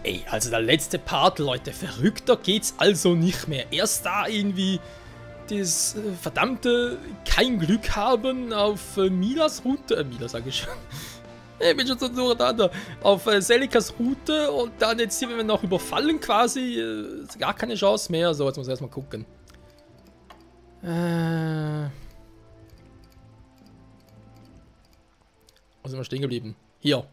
Ey, also der letzte Part, Leute, verrückter geht's also nicht mehr. Erst da irgendwie das verdammte kein Glück haben auf Milas Route, Mila sage ich schon. Ich bin schon so durcheinander. Auf Selikas Route und dann jetzt hier, wenn wir noch überfallen quasi, gar keine Chance mehr. So, jetzt muss ich erstmal gucken. Wo sind wir stehen geblieben? Hier.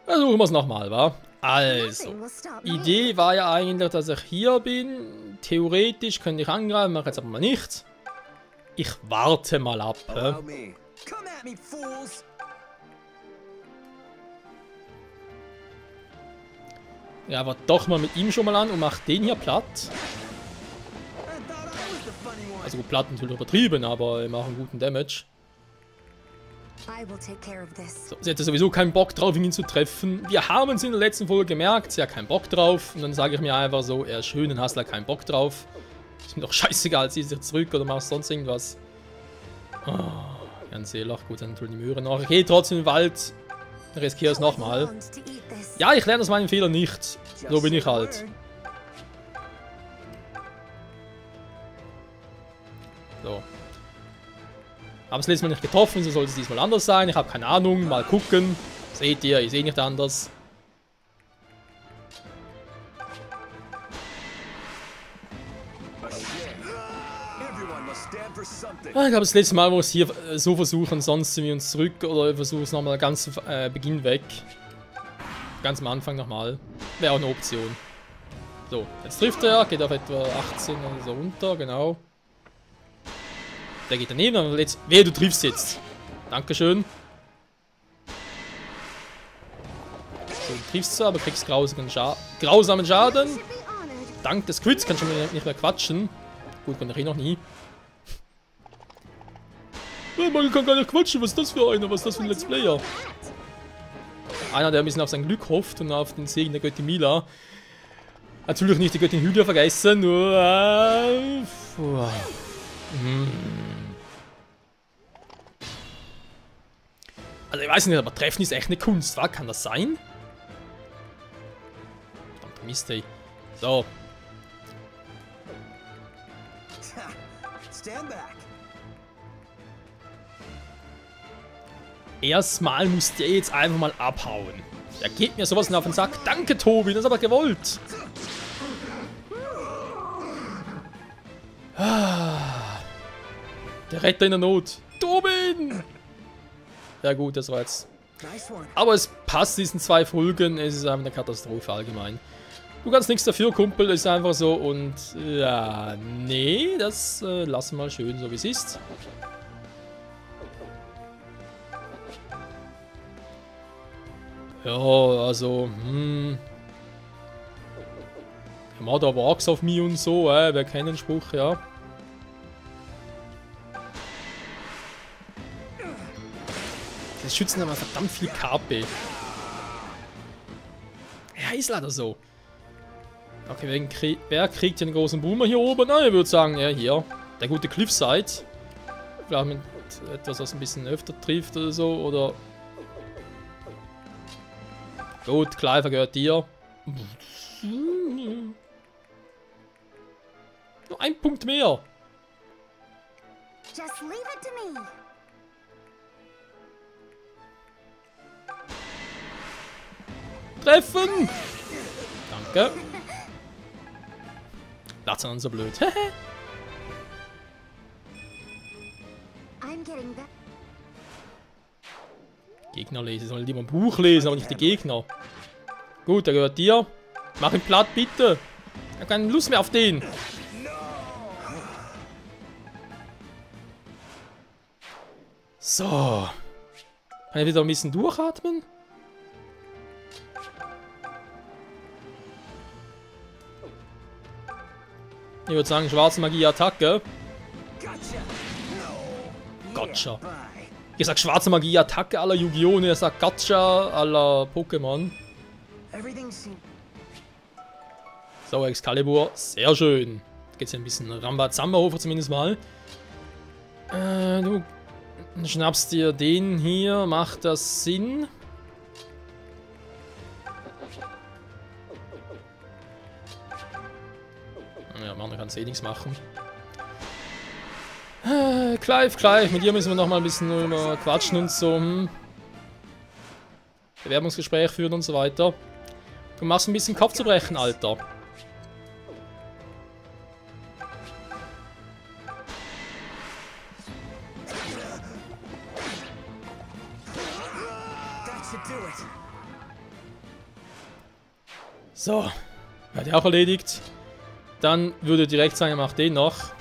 Versuchen wir es nochmal, wa? Also, Idee war ja eigentlich, dass ich hier bin. Theoretisch könnte ich angreifen, mache jetzt aber mal nichts. Ich warte mal ab. Ja, aber doch mal mit ihm schon mal an und mach den hier platt. Also gut, platt natürlich übertrieben, aber wir machen guten Damage. So, sie hatte sowieso keinen Bock drauf, ihn zu treffen. Wir haben es in der letzten Folge gemerkt, sie hat keinen Bock drauf. Und dann sage ich mir einfach so, er ist schön, dann hast du keinen Bock drauf. Ist mir doch scheißegal, ziehst dich zurück oder machst sonst irgendwas. Oh, ganz ehrlich, gut, dann tun die Möhre noch. Ich gehe trotzdem in den Wald, riskiere es nochmal. Ja, ich lerne aus meinen Fehlern nicht. So bin ich halt. So. Habe es letztes Mal nicht getroffen, so soll es diesmal anders sein. Ich habe keine Ahnung, mal gucken. Seht ihr, ich sehe nicht anders. Ich glaube, das letzte Mal, wo wir es hier so versuchen, sonst sind wir uns zurück oder versuchen es nochmal ganz zu Beginn weg. Ganz am Anfang nochmal. Wäre auch eine Option. So, jetzt trifft er, geht auf etwa 18 oder so runter, genau. Der geht daneben, aber jetzt. Wehe, du triffst jetzt. Dankeschön. So, du triffst zwar, aber kriegst grausamen Schaden. Dank des Crits kannst du nicht mehr quatschen. Gut, konnte ich noch nie. Man kann gar nicht quatschen, was ist das für einer? Was ist das für ein Let's Player? Einer, der ein bisschen auf sein Glück hofft und auf den Segen der Göttin Mila. Natürlich nicht die Göttin Hylia vergessen, nur. Also ich weiß nicht, aber Treffen ist echt eine Kunst, wa? Kann das sein? Verdammt Mist, ey. So. Erstmal muss der jetzt einfach mal abhauen. Der geht mir sowas auf den Sack. Danke, Tobi, das ist aber gewollt. Der Retter in der Not. Tobin! Ja gut, das war jetzt. Aber es passt diesen 2 Folgen. Es ist einfach eine Katastrophe allgemein. Du kannst nichts dafür, Kumpel. Das ist einfach so. Und ja, nee, das lassen wir mal schön so wie es ist. Ja, also, Mother walks auf me und so, wer kennt den Spruch, ja. Das schützen aber verdammt viel KP. Ja, ist leider so. Okay, wer kriegt den großen Boomer hier oben? Na, ich würde sagen, ja, hier. Der gute Cliffside. Vielleicht mit etwas, was ein bisschen öfter trifft oder so, oder... Gut, Clive gehört dir. Nur ein Punkt mehr. Just leave it to me. Treffen! Danke. Lass ihn so blöd. Gegner lesen, sollen lieber ein Buch lesen, aber nicht die Gegner. Gut, der gehört dir. Mach ihn platt, bitte. Ich habe keine Lust mehr auf den. So. Kann ich wieder ein bisschen durchatmen? Ich würde sagen, schwarze Magie-Attacke. Gotcha. Ich sag schwarze Magie-Attacke aller Yu-Gi-Oh! Und er sagt Gotcha aller Pokémon. So, Excalibur. Sehr schön. Jetzt geht's ja ein bisschen Rambazamba-Hofer zumindest mal. Du Dann schnappst dir den hier. Macht das Sinn? Ja, man kann eh nichts machen. Clive, mit dir müssen wir noch mal ein bisschen über quatschen und so. Bewerbungsgespräch führen und so weiter. Du machst ein bisschen Kopfzerbrechen, Alter. So, hat er auch erledigt. Dann würde direkt sagen, er macht den noch.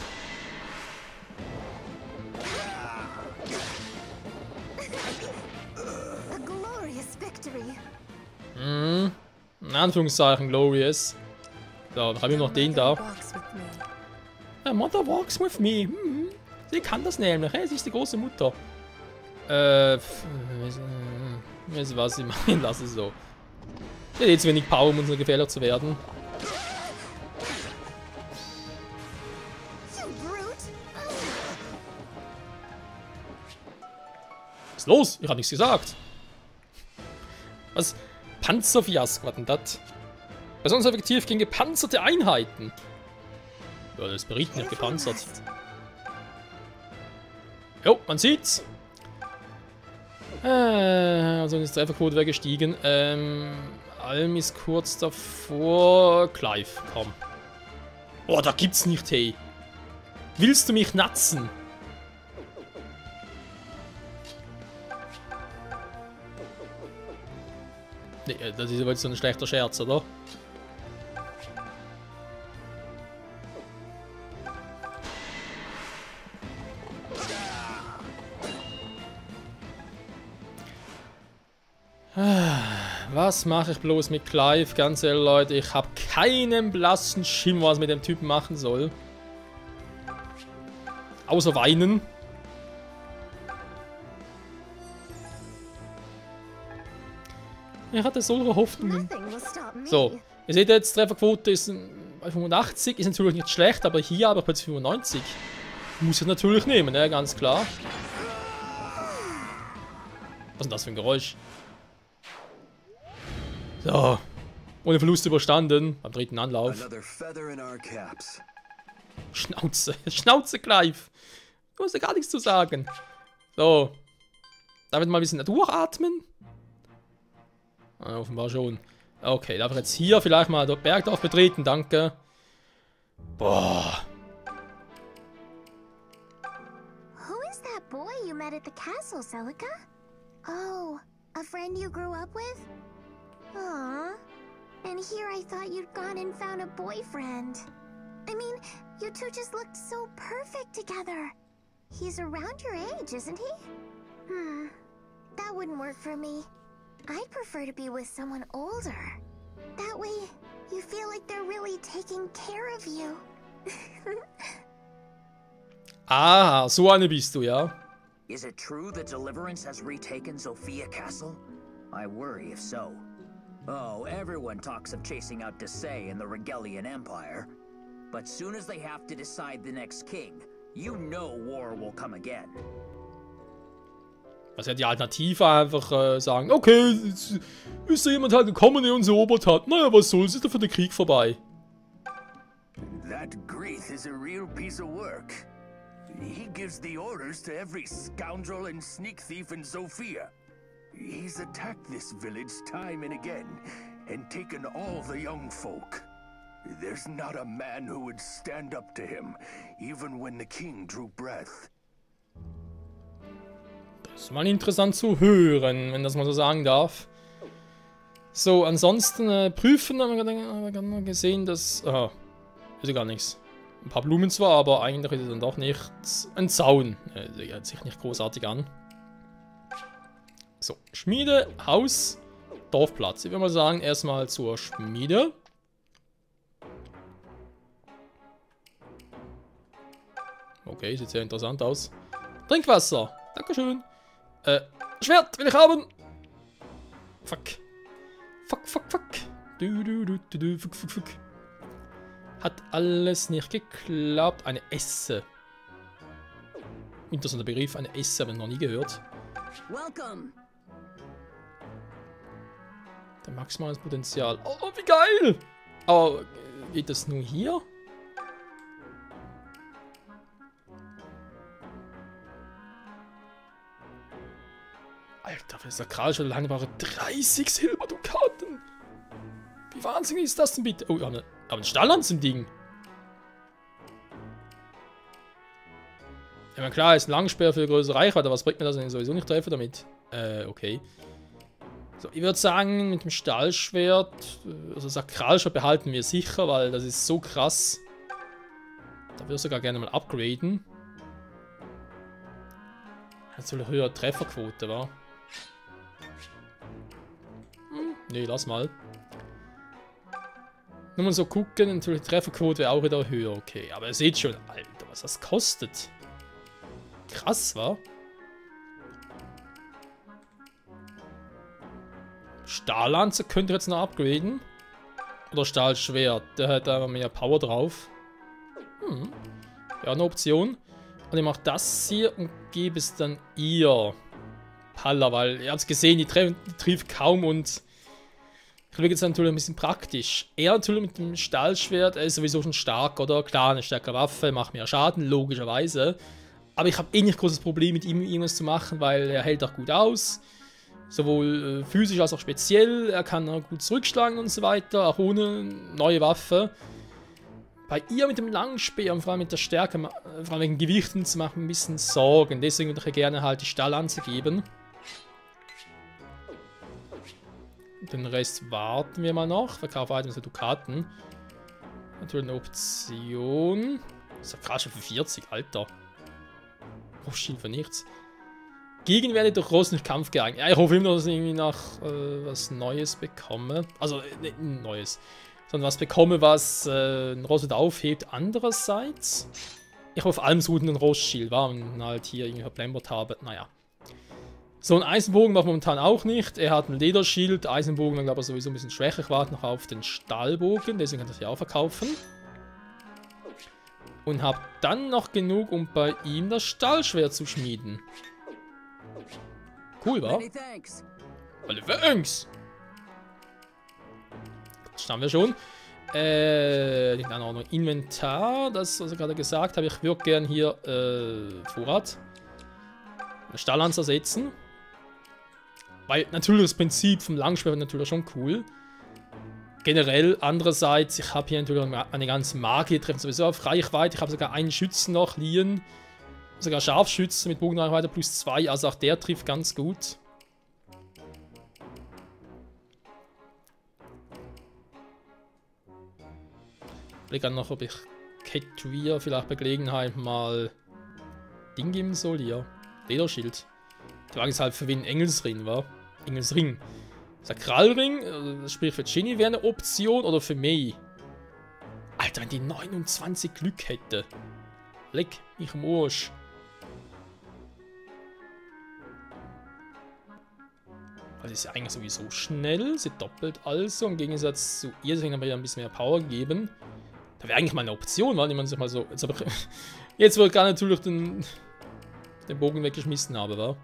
In Anführungszeichen glorious. So, dann haben wir noch den da. Ja, Mother walks with me. Sie kann das nämlich. Hey, sie ist die große Mutter. Weißt du was, ich meine, lass es so. Ich hätte jetzt wenig Power, um uns gefährlich zu werden. Was ist los? Ich habe nichts gesagt. Was? Panzerfiask, was denn das? Besonders effektiv gegen gepanzerte Einheiten. Ja, das Bericht nicht gepanzert. Jo, man sieht's. Also ist die Trefferquote wäre gestiegen. Alm ist kurz davor. Clive, komm. Oh, da gibt's nicht, hey. Willst du mich natzen? Nee, das ist aber jetzt so ein schlechter Scherz, oder? Was mache ich bloß mit Clive? Ganz ehrlich, Leute, ich habe keinen blassen Schimmer, was ich mit dem Typen machen soll. Außer weinen. Ich hatte solche Hoffnungen. So, ihr seht jetzt, Trefferquote ist bei 85, ist natürlich nicht schlecht, aber hier habe ich jetzt 95. Muss ich natürlich nehmen, ne, ganz klar. Was ist denn das für ein Geräusch? So, ohne Verlust überstanden, beim dritten Anlauf. Schnauze, Schnauze, Clive. Du hast ja gar nichts zu sagen. So, damit mal ein bisschen durchatmen. Ah, offenbar schon. Okay, darf ich jetzt hier vielleicht mal den Bergdorf betreten, danke. Boah. Who is that boy you met at the castle, Celica? Oh, a friend you grew up with? Aww. And here I thought you'd gone and found a boyfriend. I mean, you two just looked so perfect together. He's around your age, isn't he? That wouldn't work for me. I'd prefer to be with someone older. That way, you feel like they're really taking care of you. Ah, so eine bist du, ja? Is it true that Deliverance has retaken Sophia Castle? I worry if so. Oh, everyone talks of chasing out Desai and the Regelian Empire. But soon as they have to decide the next king, you know war will come again. Was ja die Alternative einfach sagen, okay, jetzt ist da jemand halt gekommen, der uns erobert hat. Naja, was soll's, ist doch für den Krieg vorbei. That Greeth is a real piece of work. He gives the orders to every scoundrel and sneak thief in Sophia. He's attacked this village time and again, and taken all the young folk. There's not a man who would stand up to him, even when the king drew breath. Das ist mal interessant zu hören, wenn das mal so sagen darf. So, ansonsten prüfen haben wir gerade gesehen, dass... Aha, ist ja gar nichts. Ein paar Blumen zwar, aber eigentlich ist es dann doch nichts. Ein Zaun. Hört sich nicht großartig an. So, Schmiede, Haus, Dorfplatz. Ich würde mal sagen, erstmal zur Schmiede. Okay, sieht sehr interessant aus. Trinkwasser. Dankeschön. Schwert will ich haben. Fuck. Fuck. Fuck. Hat alles nicht geklappt. Eine Esse. interessanter Begriff, eine S, aber noch nie gehört. Welcome. Der maximales Potenzial. Oh, wie geil! Aber geht das nur hier? Alter, für Sakralschwert langbare 30 Silberdukaten. Wie wahnsinnig ist das denn bitte? Oh, aber ein Stahllanzen-Ding. Ja, klar, ist ein Langspeer für größere Reichweite, aber was bringt mir das, wenn ich sowieso nicht treffe damit? Okay. So, ich würde sagen, mit dem Stahlschwert, also Sakralschwert behalten wir sicher, weil das ist so krass. Da würde ich sogar gerne mal upgraden. Hat so eine höhere Trefferquote, wa? Nee, lass mal. Nur mal so gucken, natürlich die Trefferquote wäre auch wieder höher, okay. Aber ihr seht schon, Alter, was das kostet. Krass, wa? Stahllanze könnt ihr jetzt noch upgraden. Oder Stahlschwert, der hat aber mehr Power drauf. Ja, eine Option. Und ich mache das hier und gebe es dann ihr. Palla, weil ihr habt es gesehen, die trifft kaum und ich will jetzt natürlich ein bisschen praktisch. Er natürlich mit dem Stahlschwert, er ist sowieso schon stark, oder? Klar, eine stärkere Waffe, macht mehr Schaden, logischerweise. Aber ich habe eh nicht großes Problem mit ihm irgendwas zu machen, weil er hält auch gut aus. Sowohl physisch als auch speziell. Er kann auch gut zurückschlagen und so weiter, auch ohne neue Waffe. Bei ihr mit dem Langspeer und vor allem mit der Stärke, vor allem wegen Gewichten, zu machen ein bisschen Sorgen. Deswegen würde ich gerne halt die Stahllanze geben. Den Rest warten wir mal noch. Verkauf Items für Dukaten. Natürlich eine Option. Das ist ja gerade schon für 40, Alter. Oh, Schild für nichts. Gegenwärtig durch Rost nicht Kampf geeignet. Ja, ich hoffe immer, dass ich irgendwie nach was Neues bekomme. Also, nicht Neues. Sondern was bekomme, was ein Rost aufhebt. Andererseits, ich hoffe allem so einen Rostschild, war und halt hier irgendwie verplempert habe. Naja. So, ein Eisenbogen war momentan auch nicht. Er hat ein Lederschild. Eisenbogen war, glaube ich, sowieso ein bisschen schwächer. Ich warte noch auf den Stahlbogen. Deswegen kann ich das hier auch verkaufen. Und habe dann noch genug, um bei ihm das Stahlschwert zu schmieden. Cool, wa? Alle thanks! Das haben wir schon. Dann auch noch Inventar. Das, was ich gerade gesagt habe. Ich würde gerne hier Vorrat. Eine Stahllanze ersetzen. Weil natürlich das Prinzip vom Langspeer ist natürlich schon cool. Generell, andererseits, ich habe hier natürlich eine ganze Magie, treffen sowieso auf Reichweite. Ich habe sogar einen Schützen noch liehen. Sogar Scharfschützen mit Bogenreichweite plus 2, also auch der trifft ganz gut. Ich blicke noch, ob ich Ketwier vielleicht bei Gelegenheit mal Ding geben soll hier. Lederschild. Die Frage ist halt, für wen Engelsring war. Engelsring. Sakralring, das sprich für Ginny wäre eine Option oder für Mei. Alter, wenn die 29 Glück hätte. Leck mich am Arsch. Also ist ja eigentlich sowieso schnell, sie doppelt also. Im Gegensatz zu ihr, deswegen haben wir ja ein bisschen mehr Power gegeben. Da wäre eigentlich mal eine Option, weil man sich mal so. Jetzt wird gar natürlich den Bogen weggeschmissen habe, wa?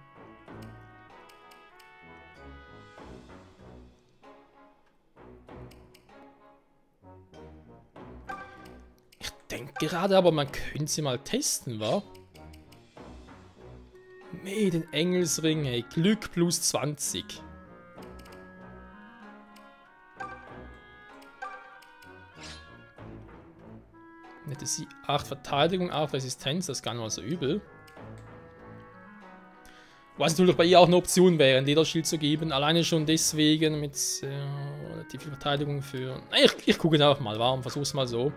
Ich denke gerade, aber man könnte sie mal testen, wa? Nee, den Engelsring, hey, Glück plus 20. Hätte sie 8 Verteidigung, 8 Resistenz, das ist gar nicht mal so übel. Was natürlich bei ihr auch eine Option wäre, ein Lederschild zu geben. Alleine schon deswegen mit relativ viel Verteidigung für... Ich gucke einfach mal, warum versuch's mal so.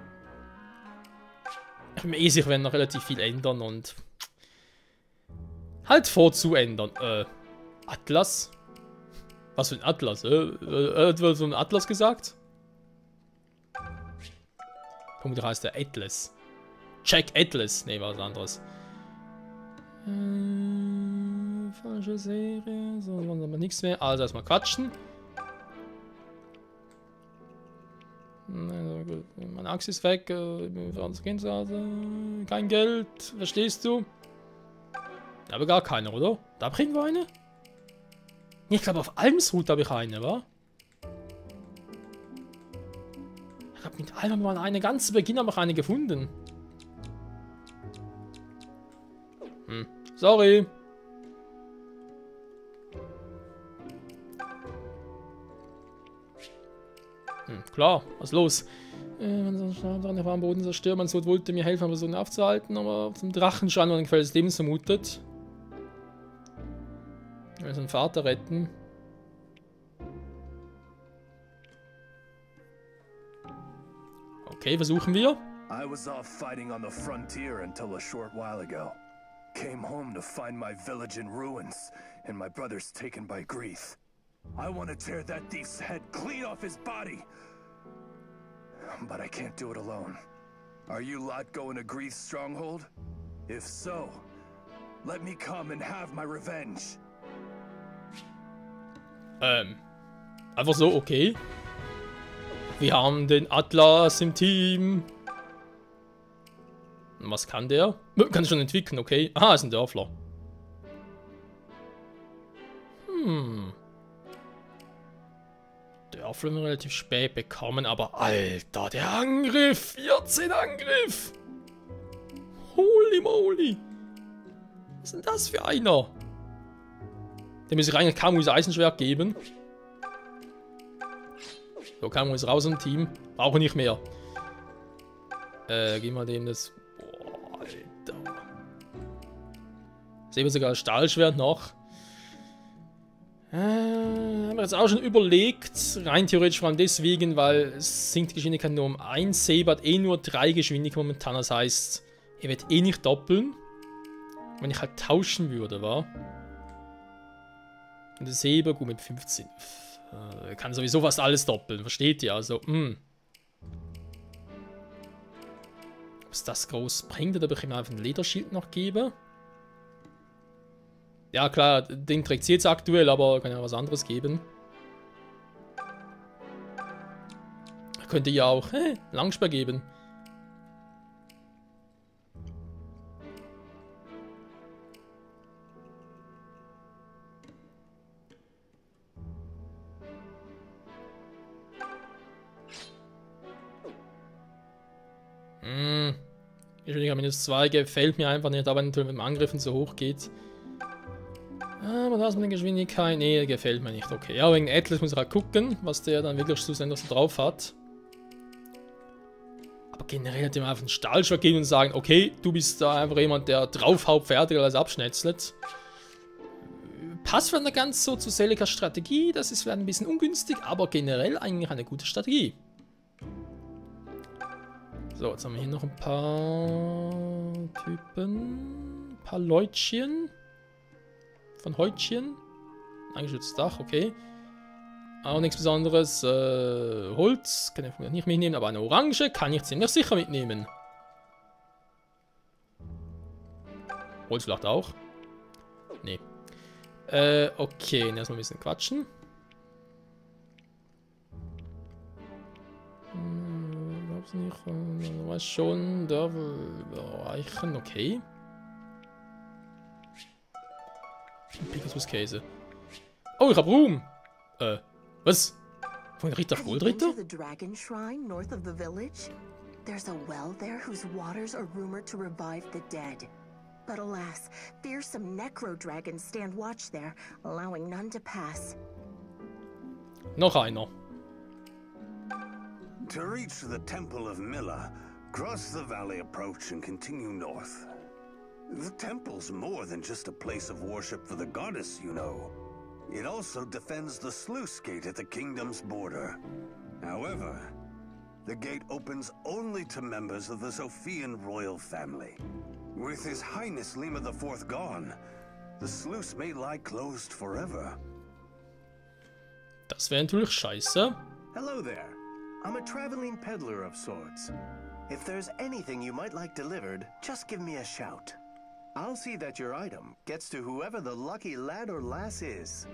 Ich bin mir eh sicher, wir werden noch relativ viel ändern und... Halt vorzuändern. Atlas? Was für ein Atlas? Hat so ein Atlas gesagt? Punkt, heißt der Atlas. Check Atlas. Ne, was anderes. Falsche Serie. So, dann haben wir nichts mehr. Also erstmal quatschen. Meine Axt ist weg. Kein Geld. Verstehst du? Aber gar keiner, oder? Da bringen wir eine? Nee, ich glaube, auf Almsrut habe ich eine, wa? Ich glaube, mit Alm haben wir eine. Ganz zu Beginn haben wir eine gefunden. Sorry. Klar, was ist los? Wenn am Boden zerstört, man so wollte mir helfen, Personen aufzuhalten, aber vom Drachenschein und ein Quell des Lebens vermutet. Ich will seinen Vater retten. Okay, versuchen wir. I was off fighting on the frontier until a short while ago. Came home to find my village in ruins and my brothers taken by Greeth. I want to tear that thief's head clean off his body. But I can't do it alone. Are you lot going to Greeth's stronghold? If so, let me come and have my revenge. Einfach so, okay. Wir haben den Atlas im Team. Was kann der? Kann schon entwickeln, okay. Aha, ist ein Dörfler. Dörfler haben wir relativ spät bekommen, aber Alter, der Angriff! 14 Angriff! Holy moly! Was ist denn das für einer? Dem muss ich eigentlich Kamuis Eisenschwert geben. So, Kamu ist raus im Team. Brauche nicht mehr. Gehen wir dem das... Boah, Alter. Sehen wir sogar das Stahlschwert noch. Haben wir jetzt auch schon überlegt. Rein theoretisch vor allem deswegen, weil es sinkt die Geschwindigkeit nur um 1. Saber hat eh nur 3 Geschwindigkeiten momentan. Das heißt, er wird eh nicht doppeln. Wenn ich halt tauschen würde, wa? Und der Saber, gut mit 15. Er kann sowieso fast alles doppeln, versteht ihr? Also, Ob es das groß bringt, oder ob ich ihm einfach ein Lederschild noch gebe? Ja klar, den trägt sie jetzt aktuell, aber kann ja was anderes geben. Er könnte ja auch Langspeer geben. Geschwindigkeit -2 gefällt mir einfach nicht, aber natürlich mit dem Angriffen so hoch geht. Aber das mit der Geschwindigkeit, nee, gefällt mir nicht. Okay, ja, wegen Atlas muss ich halt gucken, was der dann wirklich schlussendlich so drauf hat. Aber generell hat ihm einfach einen Stahlschlag geben und sagen, okay, du bist da einfach jemand, der draufhaut, fertig alles abschnetzelt. Passt vielleicht nicht ganz so zu Celikas Strategie, das ist vielleicht ein bisschen ungünstig, aber generell eigentlich eine gute Strategie. So, jetzt haben wir hier noch ein paar Typen, ein paar Leutchen. Von Häutchen. Eingeschütztes Dach, okay. Auch nichts Besonderes. Holz kann ich nicht mitnehmen, aber eine Orange kann ich ziemlich sicher mitnehmen. Holz vielleicht auch. Nee. Okay, erstmal ein bisschen quatschen. Glaub's nicht. Weiß schon, da reichen, okay. Pegasus-Käse. Oh, ich hab Ruhm! Was? Von Ritter auf Goldritter? The Dragon Shrine north of the village? There's a well there whose waters are rumored to revive the dead. But alas, fearsome necro-dragons stand watch there, allowing none to pass. Noch einer. To reach the Temple of Milla, cross the valley approach and continue north. The temple's more than just a place of worship for the goddess, you know. It also defends the sluice gate at the kingdom's border. However, the gate opens only to members of the Sophian royal family. With His Highness Lima IV gone, the sluice may lie closed forever. Das wäre natürlich scheiße. Hello there. I'm a traveling peddler of sorts. If there's anything you might like delivered, just give me a shout. I'll see that your item gets to whoever the lucky lad or lass is.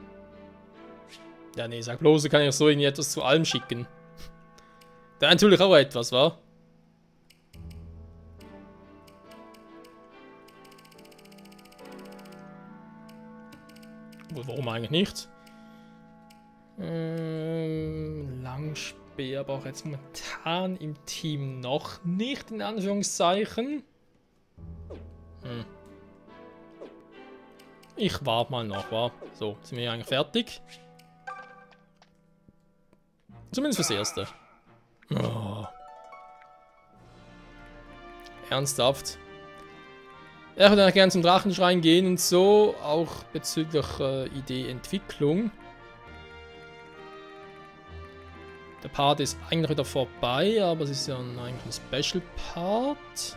Ja, nee, sag bloß, kann ich so irgendwie etwas zu allem schicken. Da natürlich auch etwas, wa? Warum eigentlich nicht? Langspeer brauche jetzt momentan im Team noch nicht, in Anführungszeichen. Ich warte mal noch, wa? So, sind wir eigentlich fertig? Zumindest fürs Erste. Oh. Ernsthaft? Ich würde eigentlich gerne zum Drachenschrein gehen und so, auch bezüglich Ideeentwicklung. Der Part ist eigentlich wieder vorbei, aber es ist ja eigentlich ein Special Part.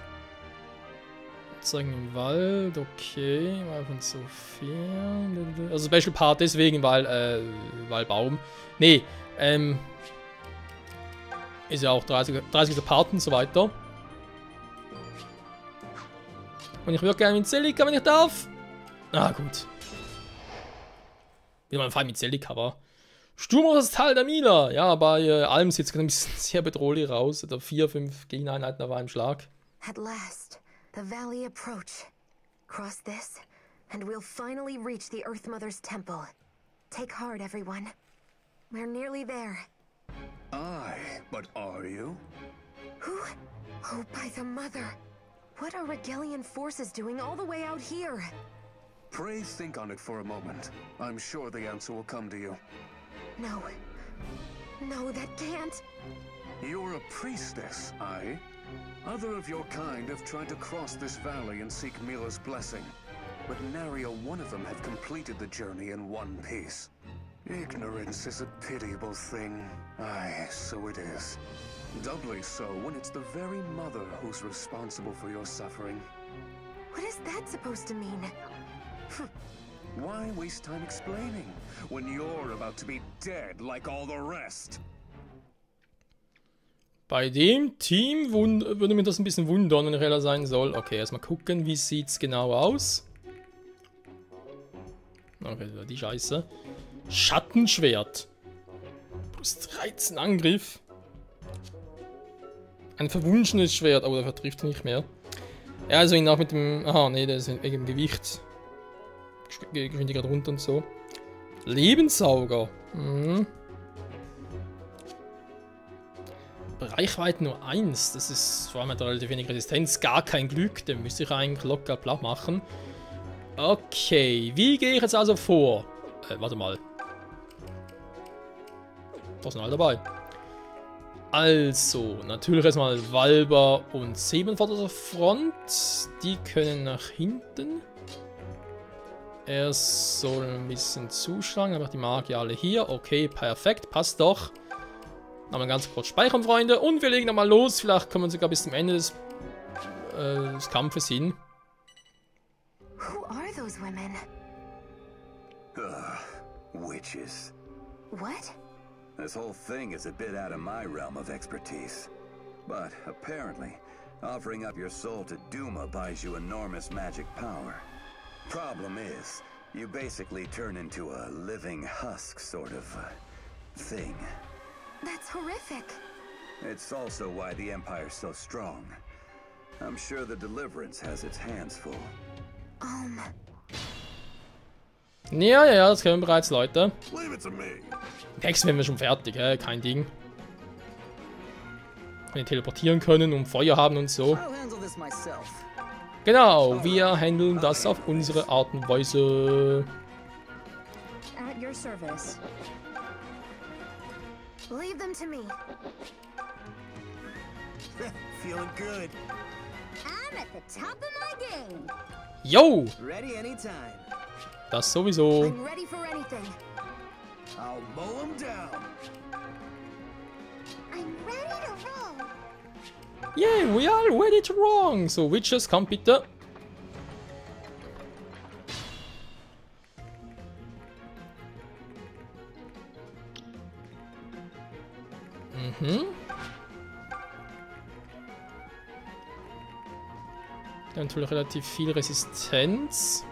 Zeigen im Wald, okay, Wald von Sophia. Also Special Part deswegen, weil Baum. Nee, ist ja auch 30. Part und so weiter. Und ich würde gerne mit Celica, wenn ich darf. Ah, gut. Wieder mal ein Fall mit Celica, aber. Sturm auf das Tal der Mila. Ja, bei Alm sieht es ein bisschen sehr bedrohlich raus. Oder 4, 5 Gegeneinheiten auf einem Schlag. At last, the valley approach. Cross this, and we'll finally reach the Earth Mother's temple. Take heart, everyone. We're nearly there. Aye, but are you? Who? Oh, by the mother. What are Regalian forces doing all the way out here? Pray think on it for a moment. I'm sure the answer will come to you. No. No, that can't. You're a priestess, aye? Other of your kind have tried to cross this valley and seek Mila's blessing, but nary a one of them have completed the journey in one piece. Ignorance is a pitiable thing. Aye, so it is. Doubly so when it's the very mother who's responsible for your suffering. What is that supposed to mean? Why waste time explaining when you're about to be dead like all the rest? Bei dem Team würde mich das ein bisschen wundern, wenn ich ehrlich sein soll. Okay, erstmal gucken, wie sieht's genau aus. Okay, die Scheiße. Schattenschwert. Plus 13 Angriff. Ein verwunschenes Schwert, aber der vertrifft nicht mehr. Ja, also ihn auch mit dem... Aha, nee, der ist wegen dem Gewicht. Geschwindigkeit runter und so. Lebenssauger. Reichweite nur 1. Das ist vor allem mit relativ wenig Resistenz. Gar kein Glück. Den müsste ich eigentlich locker platt machen. Okay, wie gehe ich jetzt also vor? Warte mal. Da sind alle dabei. Also, natürlich erstmal Walber und Seben vor der Front. Die können nach hinten. Er soll ein bisschen zuschlagen, aber die Magier alle hier. Okay, perfekt, passt doch. Nochmal ganz kurz speichern, Freunde. Und wir legen nochmal los. Vielleicht kommen wir sogar bis zum Ende des Kampfes hin. Who are those women? Witches. What? This whole thing is a bit out of my realm of expertise. But apparently, offering up your soul to Duma buys you enormous magic power. Problem is, you basically turn into a living husk sort of thing. That's horrific. It's also why the Empire's so strong. I'm sure the Deliverance has its hands full. Ja, das können wir bereits, Leute. Leave it to me. Nächstes werden wir schon fertig, kein Ding. Wenn wir teleportieren können und Feuer haben und so. Genau, wir handeln das auf unsere Art und Weise. At your service. Leave them to me. Feeling good. I'm at the top of my game. Yo! Ready anytime. Das sowieso. I'm ready for anything. I'll mow them down. I'm ready to roll. Yeah, we are ready to wrong. So, Witches, komm bitte. Der hat natürlich relativ viel Resistenz.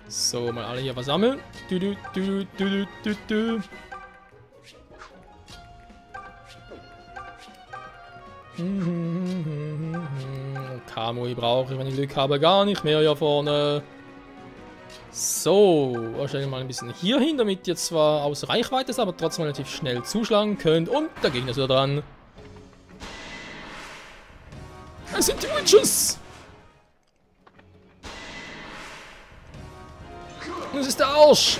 So, mal alle hier versammeln. Kamui brauche ich, wenn ich Glück habe, gar nicht mehr hier vorne. So, wahrscheinlich mal ein bisschen hier hin, damit ihr zwar aus Reichweite ist, aber trotzdem relativ schnell zuschlagen könnt. Und der Gegner ist wieder dran. Es sind die Witches! Das ist der Arsch!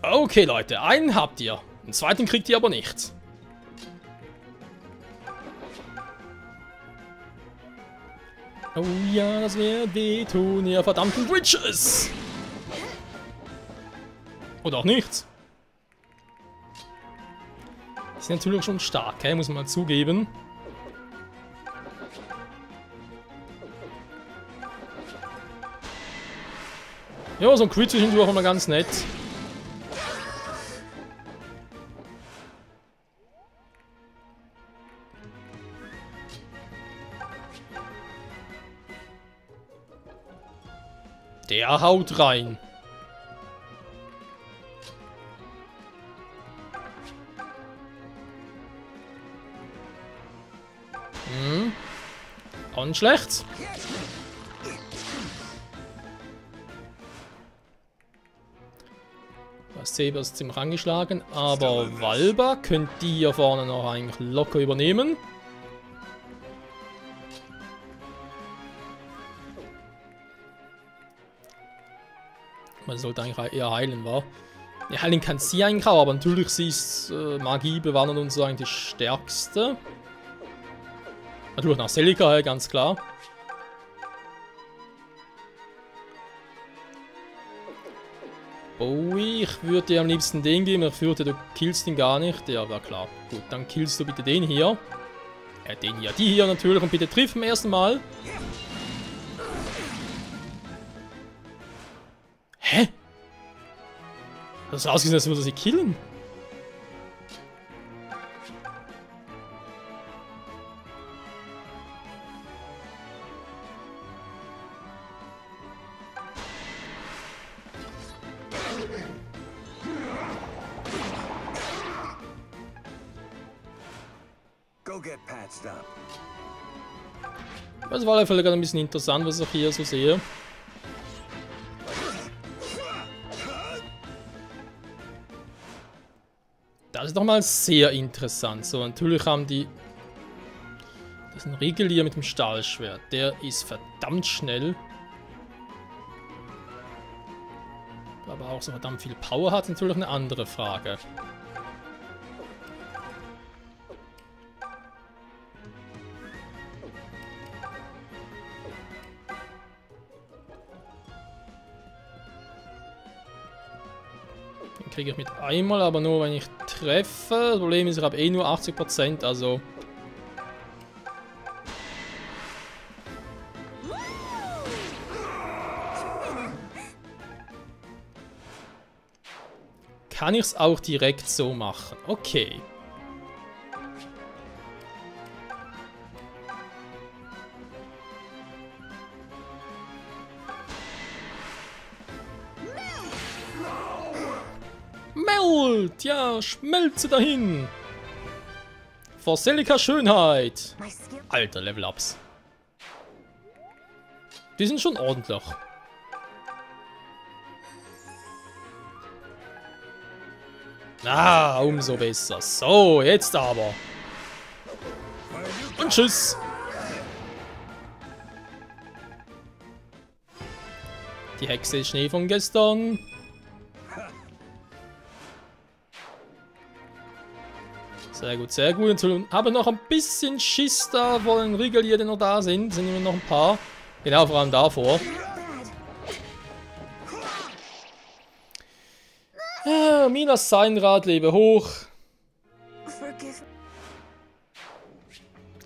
Okay, Leute, einen habt ihr. Den zweiten kriegt ihr aber nicht. Oh ja, das wird wehtun, ihr verdammten Witches! Oder auch nichts. Die sind natürlich schon stark, okay? Muss man mal zugeben. Ja, so ein Crit zwischendurch auch immer ganz nett. Der haut rein. Auch nicht schlecht. Saber ist ziemlich angeschlagen, aber Valba könnt die hier vorne noch eigentlich locker übernehmen. Man sollte eigentlich eher heilen, wa? Ja, heilen kann sie eigentlich auch, aber natürlich sie ist Magie bewahren und so eigentlich die stärkste. Natürlich nach Celica, ganz klar. Bowie, ich würde dir am liebsten den geben. Ich fürchte, du killst ihn gar nicht. Ja, war klar. Gut, dann killst du bitte den hier. Den hier, die hier natürlich. Und bitte triff beim ersten Mal. Hä? Das ist ausgesehen, als würde sie killen. Das war auf jeden Fall gerade ein bisschen interessant, was ich hier so sehe. Das ist doch mal sehr interessant. So, natürlich haben die... Das ist ein Regulier mit dem Stahlschwert. Der ist verdammt schnell. Aber auch so verdammt viel Power hat, ist natürlich eine andere Frage. Kriege ich mit einmal, aber nur wenn ich treffe. Das Problem ist, ich habe eh nur 80%, also... Kann ich es auch direkt so machen? Okay. Meld! Ja, schmelze dahin! Vor Celica Schönheit! Alter, Level-Ups. Die sind schon ordentlich. Ah, umso besser. So, jetzt aber. Und tschüss. Die Hexe ist Schnee von gestern. Sehr gut, sehr gut. Und habe noch ein bisschen Schiss da vor den Regulier, die noch da sind. Sind immer noch ein paar. Genau, vor allem davor. Ja, Minas Seinrad, lebe hoch.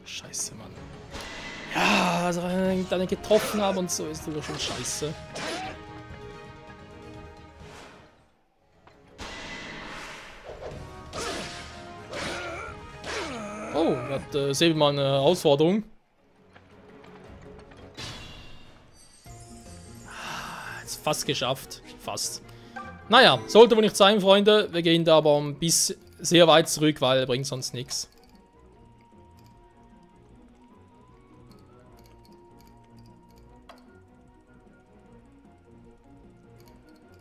Scheiße, Mann. Ja, also wenn ich da nicht getroffen habe und so, ist das schon scheiße. Oh, hat Säbelmann eine Herausforderung. Jetzt fast geschafft. Fast. Naja, sollte wohl nicht sein, Freunde. Wir gehen da aber ein bisschen sehr weit zurück, weil er bringt sonst nichts.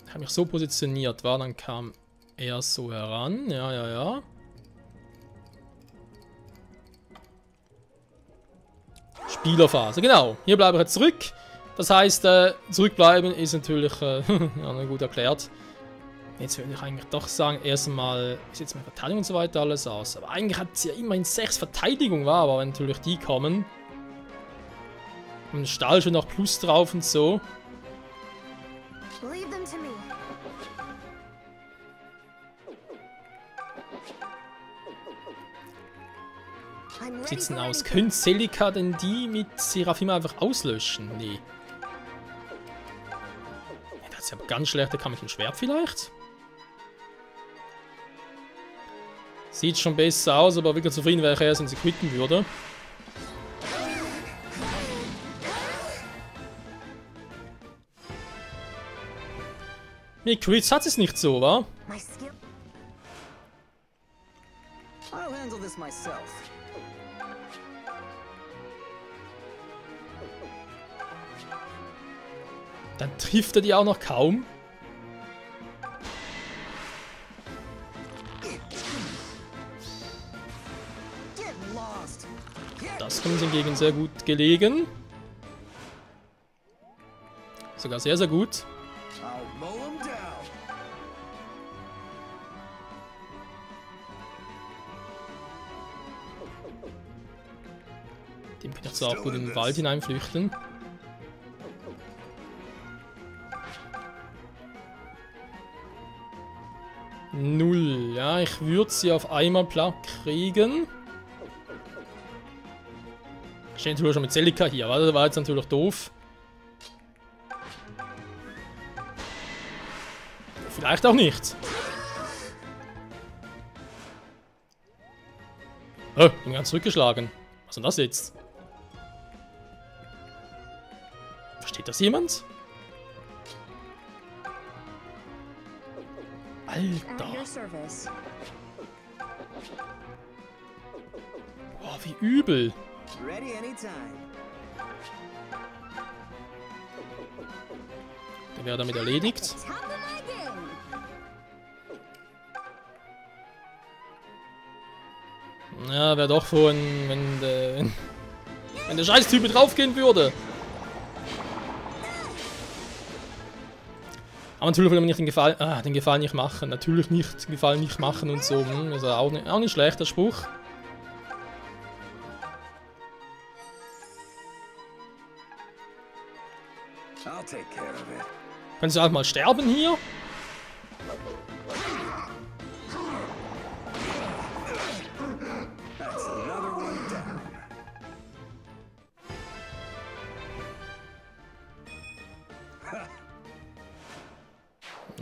Ich habe mich so positioniert, war, dann kam er so heran. Ja. Spielerphase, genau. Hier bleibe ich jetzt zurück. Das heißt, zurückbleiben ist natürlich ja, gut erklärt. Jetzt würde ich eigentlich doch sagen, erstmal, wie sieht es mit Verteidigung und so weiter alles aus. Aber eigentlich hat sie ja immerhin 6 Verteidigung, war, aber wenn natürlich die kommen. Und Stahl schon noch Plus drauf und so. Leave them to me. Wie sieht's denn aus? Können Celica denn die mit Seraphima einfach auslöschen? Nee. Ja, das ist ja ganz schlecht, der kann mit dem Schwert vielleicht. Sieht schon besser aus, aber wirklich zufrieden wäre ich erst, wenn sie quitten würde. Mit Crits hat es nicht so, wa? I'll handle this myself. Dann trifft er die auch noch kaum. Das kommt uns hingegen sehr gut gelegen. Sogar sehr, sehr gut. Dem kann ich zwar auch gut in den Wald hineinflüchten. Null. Ja, ich würde sie auf einmal platt kriegen. Ich stehe natürlich schon mit Celica hier, aber das war jetzt natürlich doof. Vielleicht auch nicht. Oh, bin ganz zurückgeschlagen. Was ist denn das jetzt? Versteht das jemand? Alter. Boah, wie übel. Der wäre damit erledigt. Ja, wäre doch von, wenn der Scheiß-Typ mit draufgehen würde. Aber natürlich will man nicht den Gefallen nicht machen. Natürlich nicht den Gefallen nicht machen und so. Ist auch nicht schlecht, der Spruch. Kannst du auch mal sterben hier?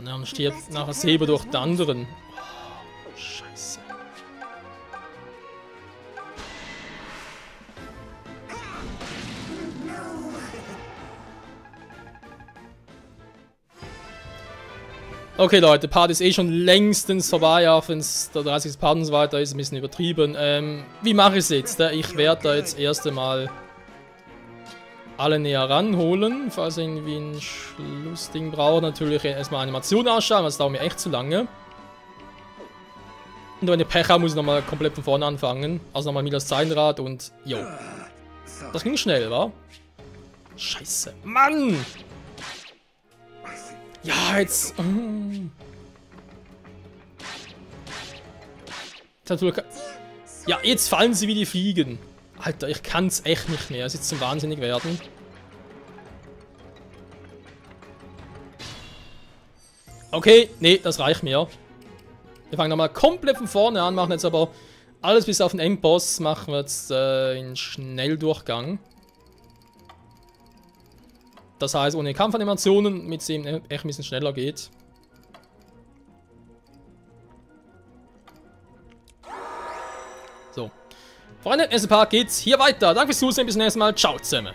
Ja, und stirbt nachher selber durch die anderen. Oh, Scheiße. Okay, Leute, der Part ist eh schon längstens vorbei, auch wenn es der 30. Part und so weiter ist, ein bisschen übertrieben. Wie mache ich es jetzt? Ich werde da jetzt erst einmal alle näher ranholen, falls ich irgendwie ein Schlussding brauche. Natürlich erstmal Animation ausschauen, das dauert mir echt zu lange. Und wenn ich Pech habe, muss ich nochmal komplett von vorne anfangen. Also nochmal Milas Zeilenrad und jo. Das ging schnell, wa? Scheiße. Mann! Ja, jetzt. Ja, jetzt fallen sie wie die Fliegen. Alter, ich kann's echt nicht mehr. Es ist zum wahnsinnig werden. Okay, nee, das reicht mir. Wir fangen nochmal komplett von vorne an, machen jetzt aber alles bis auf den Endboss, machen wir jetzt in Schnelldurchgang. Das heißt, ohne Kampfanimationen, damit es eben echt ein bisschen schneller geht. So. Freunde, nächsten Part geht's hier weiter. Danke fürs Zusehen, bis zum nächsten Mal. Ciao zusammen.